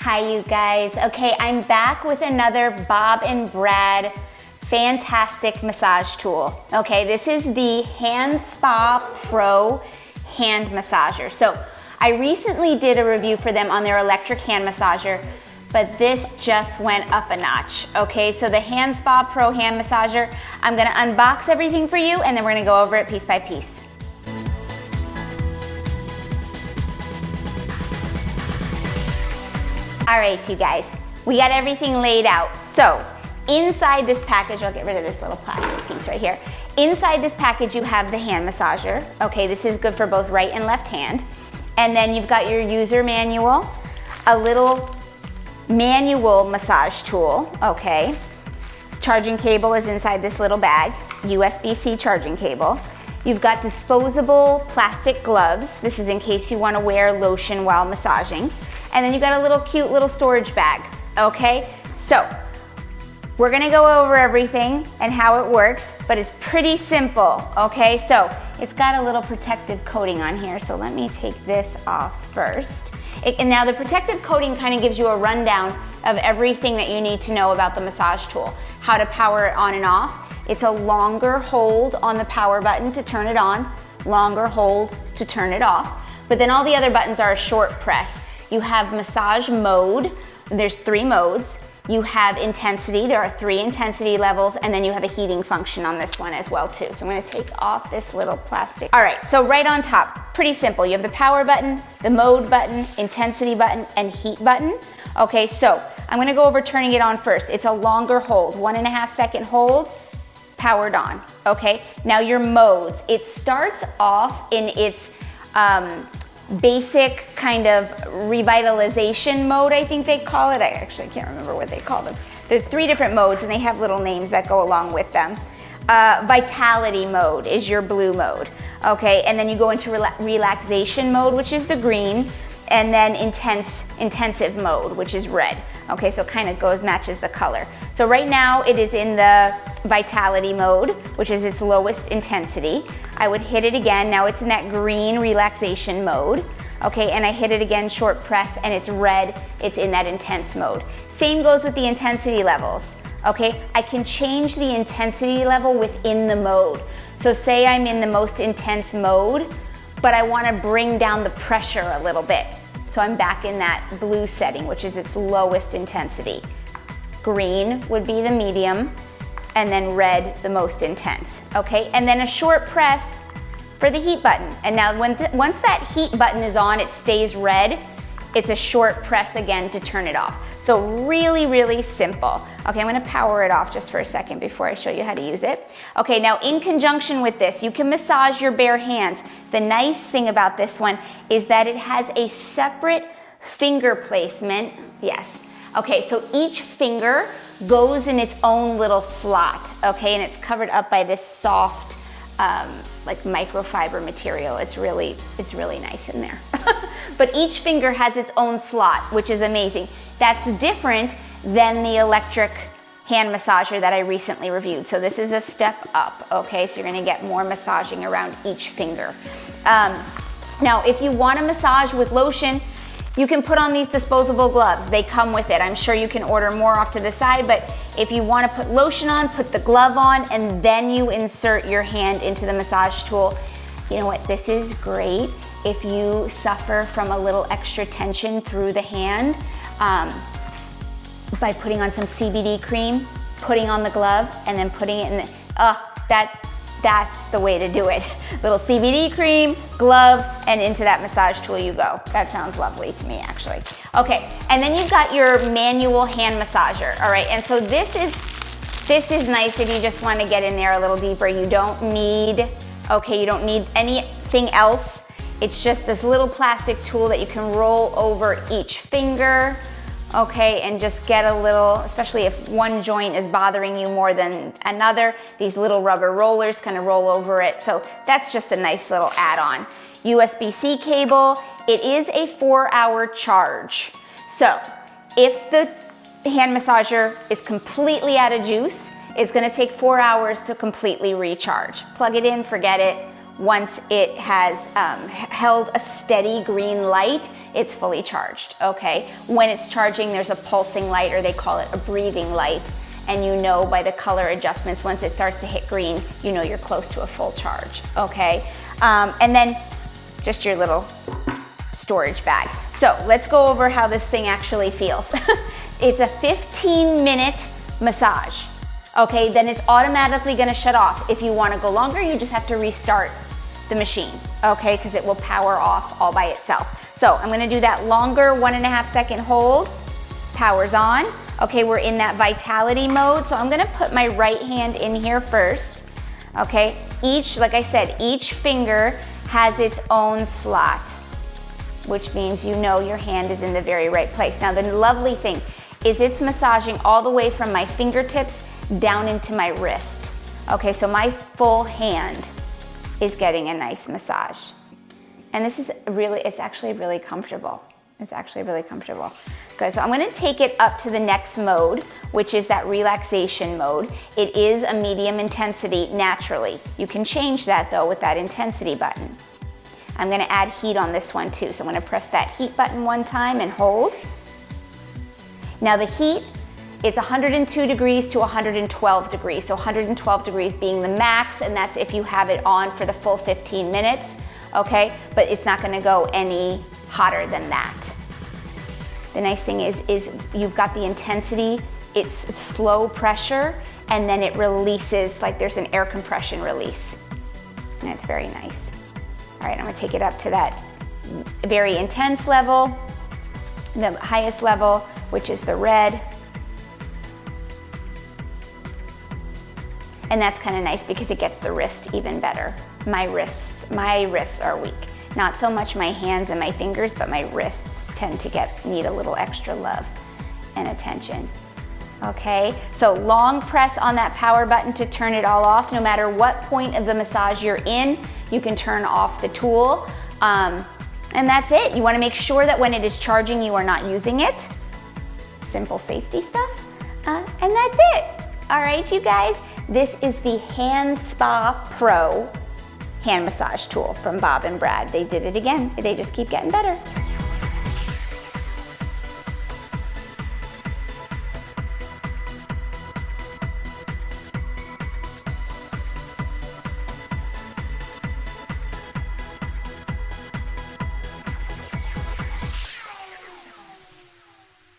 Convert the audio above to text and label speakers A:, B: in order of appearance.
A: Hi you guys. Okay, I'm back with another Bob and Brad fantastic massage tool. Okay, this is the HandSpa Pro hand massager. So I recently did a review for them on their electric hand massager, but this just went up a notch. Okay, so the HandSpa Pro hand massager, I'm gonna unbox everything for you and then we're gonna go over it piece by piece. All right, you guys, we got everything laid out. So inside this package, I'll get rid of this little plastic piece right here. Inside this package, you have the hand massager. Okay, this is good for both right and left hand. And then you've got your user manual, a little manual massage tool, okay. Charging cable is inside this little bag, USB-C charging cable. You've got disposable plastic gloves. This is in case you want to wear lotion while massaging. And then you got a little cute little storage bag, okay? So we're gonna go over everything and how it works, but it's pretty simple, okay? So it's got a little protective coating on here, so let me take this off first. And now the protective coating kind of gives you a rundown of everything that you need to know about the massage tool, how to power it on and off. It's a longer hold on the power button to turn it on, longer hold to turn it off, but then all the other buttons are a short press. You have massage mode, there's 3 modes. You have intensity, there are 3 intensity levels, and then you have a heating function on this one as well too. So I'm gonna take off this little plastic. All right, so right on top, pretty simple. You have the power button, the mode button, intensity button, and heat button. Okay, so I'm gonna go over turning it on first. It's a longer hold, 1.5 second hold, powered on, okay? Now your modes, it starts off in its, basic kind of revitalization mode, I think they call it. I actually can't remember what they call them. There's 3 different modes and they have little names that go along with them. Vitality mode is your blue mode, okay? And then you go into relaxation mode, which is the green, and then intensive mode, which is red. Okay, so it kind of matches the color. So right now it is in the vitality mode, which is its lowest intensity. I would hit it again, now it's in that green relaxation mode. Okay, and I hit it again, short press, and it's red, it's in that intense mode. Same goes with the intensity levels. Okay, I can change the intensity level within the mode. So say I'm in the most intense mode, but I want to bring down the pressure a little bit. So I'm back in that blue setting, which is its lowest intensity. Green would be the medium, and then red, the most intense, okay? And then a short press for the heat button. And now once that heat button is on, it stays red. It's a short press again to turn it off. So really, really simple. Okay, I'm gonna power it off just for a second before I show you how to use it. Okay, now in conjunction with this, you can massage your bare hands. The nice thing about this one is that it has a separate finger placement. Yes. Okay, so each finger goes in its own little slot, okay, and it's covered up by this soft, like microfiber material. It's really nice in there. But each finger has its own slot, which is amazing. That's different than the electric hand massager that I recently reviewed. So this is a step up, okay? So you're gonna get more massaging around each finger. Now, if you wanna massage with lotion, you can put on these disposable gloves. They come with it. I'm sure you can order more off to the side, but if you want to put lotion on, put the glove on, and then you insert your hand into the massage tool. You know what? This is great if you suffer from a little extra tension through the hand by putting on some CBD cream, putting on the glove, and then putting it in the, that's the way to do it. Little CBD cream, glove, and into that massage tool you go. That sounds lovely to me, actually. Okay, and then you've got your manual hand massager, all right? And so this is nice if you just want to get in there a little deeper. You don't need anything else. It's just this little plastic tool that you can roll over each finger, okay, and just get a little, especially if one joint is bothering you more than another, these little rubber rollers kind of roll over it. So that's just a nice little add-on. USB-C cable, it is a 4-hour charge. So if the hand massager is completely out of juice, it's gonna take 4 hours to completely recharge. Plug it in, forget it. once it has held a steady green light, it's fully charged, okay? When it's charging, there's a pulsing light, or they call it a breathing light, and you know by the color adjustments, once it starts to hit green, you know you're close to a full charge, okay? And then just your little storage bag. So let's go over how this thing actually feels. It's a 15-minute massage, okay? Then it's automatically gonna shut off. If you wanna go longer, you just have to restart the machine, okay? Because it will power off all by itself. So I'm gonna do that longer 1.5 second hold, powers on. Okay, we're in that vitality mode, so I'm gonna put my right hand in here first, okay? Like I said, each finger has its own slot, which means you know your hand is in the very right place. Now the lovely thing is it's massaging all the way from my fingertips down into my wrist. Okay, so my full hand is getting a nice massage. And this is really, it's actually really comfortable. It's actually really comfortable. Okay, so I'm gonna take it up to the next mode, which is that relaxation mode. It is a medium intensity naturally. You can change that though with that intensity button. I'm gonna add heat on this one too. So I'm gonna press that heat button one time and hold. Now the heat, it's 102 degrees to 112 degrees. So 112 degrees being the max, and that's if you have it on for the full 15 minutes. Okay, but it's not gonna go any hotter than that. The nice thing is you've got the intensity, it's slow pressure, and then it releases, like there's an air compression release. And it's very nice. All right, I'm gonna take it up to that very intense level, the highest level, which is the red. And that's kind of nice because it gets the wrist even better. My wrists are weak. Not so much my hands and my fingers, but my wrists tend to need a little extra love and attention. Okay, so long press on that power button to turn it all off. No matter what point of the massage you're in, you can turn off the tool. And that's it. You wanna make sure that when it is charging, you are not using it. Simple safety stuff. And that's it. All right, you guys. This is the HandSpa Pro hand massage tool from Bob and Brad. They did it again. They just keep getting better.